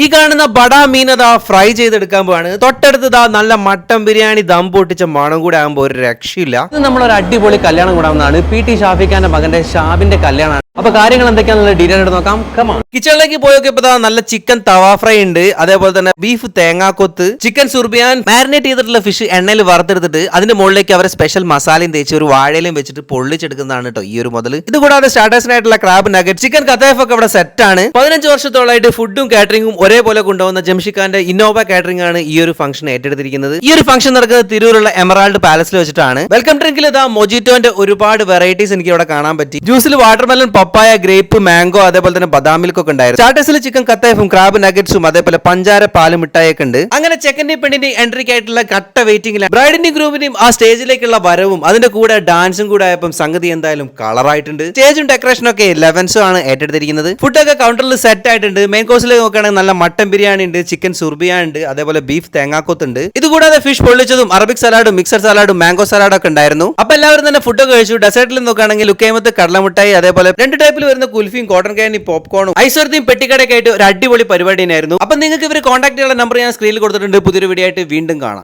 ഈ കാണുന്ന ബടാ മീൻ അതാ ഫ്രൈ ചെയ്തെടുക്കാൻ പോവാണ്. തൊട്ടടുത്തതാ നല്ല മട്ടൻ ബിരിയാണി ദം പൊട്ടിച്ച മണം കൂടെ ആകുമ്പോൾ ഒരു രക്ഷയില്ല. ഇത് നമ്മളൊരു അടിപൊളി കല്യാണം കൂടാവുന്നതാണ്. PT ഷാഫിഖാന്റെ മകന്റെ ഷാബിന്റെ കല്യാണമാണ്. അപ്പൊ കാര്യങ്ങൾ എന്തൊക്കെയാണെന്നുള്ള ഡീറ്റെയിൽ ആയിട്ട് നോക്കാം. കമാൺ. കിച്ചണിലേക്ക് പോയൊക്കെ ഇപ്പൊ നല്ല ചിക്കൻ തവ ഫ്രൈ ഉണ്ട്, അതേപോലെ തന്നെ ബീഫ് തേങ്ങാക്കൊത്ത്, ചിക്കൻ സുർബിയാൻ, മാരിനേറ്റ് ചെയ്തിട്ടുള്ള ഫിഷ് എണ്ണയിൽ വറുത്തെടുത്തിട്ട് അതിന്റെ മുകളിലേക്ക് അവരെ സ്പെഷ്യൽ മസാലയും തേച്ച് ഒരു വാഴയിലും വെച്ചിട്ട് പൊള്ളിച്ചെടുക്കുന്നതാണ് കേട്ടോ ഈ ഒരു മുതൽ. ഇത് കൂടാതെ സ്റ്റാർട്ടേഴ്സിനായിട്ടുള്ള ക്രാബ് നഗറ്റ്, ചിക്കൻ കത്തേഫ് ഒക്കെ ഇവിടെ സെറ്റ് ആണ്. 15 വർഷത്തോളമായിട്ട് ഫുഡും കാറ്ററിംഗും ഒരേപോലെ കൊണ്ടുപോകുന്ന ജംഷിഖാന്റെ ഇന്നോവ കാറ്ററിംഗ് ആണ് ഈ ഒരു ഫംഗ്ഷൻ ഏറ്റെടുത്തിരിക്കുന്നത്. ഈ ഒരു ഫംഗ്ഷൻ നടക്കുന്നത് തിരൂരുള്ള എമറാൾഡ് പാലസിൽ വെച്ചിട്ടാണ്. വെൽക്കം ഡ്രിങ്കിൽ ഇതാ മൊജിറ്റോന്റെ ഒരുപാട് വെറൈറ്റീസ് എനിക്ക് ഇവിടെ കാണാൻ പറ്റി. ജ്യൂസിൽ വാട്ടർമെലൺ, പപ്പായ, ഗ്രേപ്പ്, മാംഗോ, അതേപോലെ തന്നെ ബദാം മിൽക്ക് ഒക്കെ ഉണ്ടായിരുന്നു. സ്റ്റാർട്ടേഴ്സിൽ ചിക്കൻ കത്തേഫും ക്രാബ് നഗറ്റ്സും അതേപോലെ പഞ്ചാര പാല് മിഠായി ഒക്കെ ഉണ്ട്. അങ്ങനെ ചെക്കന്റെയും പെണ്ണിന്റെയും എൻട്രിക്ക് ആയിട്ടുള്ള കട്ട വെയിറ്റിംഗിലാണ്. ബ്രൈഡിന്റെയും ഗ്രൂമിന്റെയും ആ സ്റ്റേജിലേക്കുള്ള വരവും അതിന്റെ കൂടെ ഡാൻസും കൂടെ ആയപ്പോൾ സംഗതി എന്തായാലും കളറായിട്ടുണ്ട്. സ്റ്റേജും ഡെക്കറേഷനും ഒക്കെ 11 ആണ് ഏറ്റെടുത്തിരിക്കുന്നത്. ഫുഡൊക്കെ കൗണ്ടറിൽ സെറ്റ് ആയിട്ടുണ്ട്. മെയിൻ കോഴ്സിലേക്ക് നോക്കുകയാണെങ്കിൽ നല്ല മട്ടൻ ബിരിയാണി ഉണ്ട്, ചിക്കൻ സുർബിയാൻ ഉണ്ട്, അതേപോലെ ബീഫ് തേങ്ങാക്കൊത്ത് ഉണ്ട്. ഇതുകൂടാതെ ഫിഷ് പൊള്ളിച്ചതും അറബിക് സലാഡും മിക്സഡ് സലാഡും മാംഗോ സലാഡും ഒക്കെ ഉണ്ടായിരുന്നു. അപ്പൊ എല്ലാവരും തന്നെ ഫുഡൊക്കെ കഴിച്ചു. ഡെസേർട്ടിൽ നോക്കുകയാണെങ്കിൽ ലുക്കേമത്ത് കടലമുട്ടായി, അതേപോലെ 2 ടൈപ്പിൽ വരുന്ന കുൽഫിയും കോട്ടൺ കാൻഡി പോപ്കോണും ഐസ്വർത്തിയും പെട്ടിക്കടയൊക്കെ ആയിട്ട് ഒരു അടിപൊളി പരിപാടി തന്നെയായിരുന്നു. അപ്പൊ നിങ്ങൾക്ക് ഇവർ കോൺടാക്ട് ചെയ്യാനുള്ള നമ്പർ ഞാൻ സ്ക്രീനിൽ കൊടുത്തിട്ടുണ്ട്. പുതിയൊരു വീഡിയോ ആയിട്ട് വീണ്ടും കാണാം.